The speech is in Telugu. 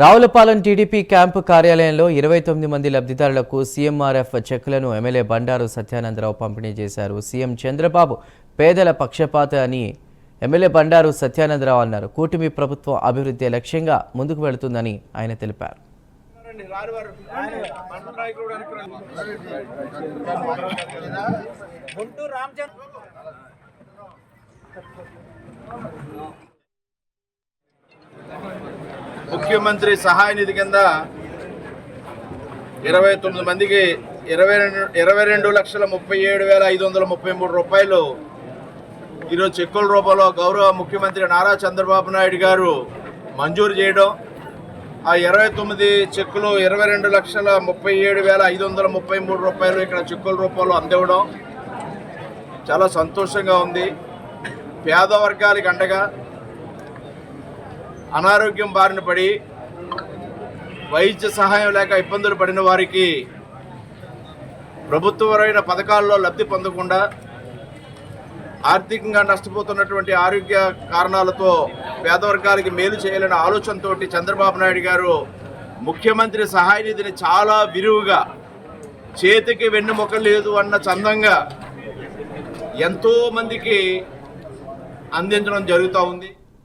రావులపాలెం టీడీపీ క్యాంపు కార్యాలయంలో 29 మంది లబ్ధిదారులకు సీఎంఆర్ఎఫ్ చెక్కులను ఎమ్మెల్యే బండారు సత్యానందరావు పంపిణీ చేశారు. సీఎం చంద్రబాబు పేదల పక్షపాత అని ఎమ్మెల్యే బండారు సత్యానందరావు అన్నారు. కూటమి ప్రభుత్వం అభివృద్ధి లక్ష్యంగా ముందుకు వెళుతుందని ఆయన తెలిపారు. ముఖ్యమంత్రి సహాయ నిధి కింద 29 మందికి 22,37,533 రూపాయలు ఈరోజు చెక్కుల రూపంలో గౌరవ ముఖ్యమంత్రి నారా చంద్రబాబు నాయుడు గారు మంజూరు చేయడం, ఆ 29 చెక్కులు 22,37,533 రూపాయలు ఇక్కడ చెక్కుల రూపంలో అందివ్వడం చాలా సంతోషంగా ఉంది. పేద వర్గాలకు అండగా అనారోగ్యం బారిన పడి వైద్య సహాయం లేక ఇబ్బందులు పడిన వారికి ప్రభుత్వపరమైన పథకాల్లో లబ్ధి పొందకుండా ఆర్థికంగా నష్టపోతున్నటువంటి ఆరోగ్య కారణాలతో పేద వర్గాలకి మేలు చేయాలనే ఆలోచనతో చంద్రబాబు నాయుడు గారు ముఖ్యమంత్రి సహాయ నిధిని చాలా విరివిగా చేతికి వెన్నుముక లేదు అన్న చందంగా ఎంతోమందికి అందించడం జరుగుతూ ఉంది.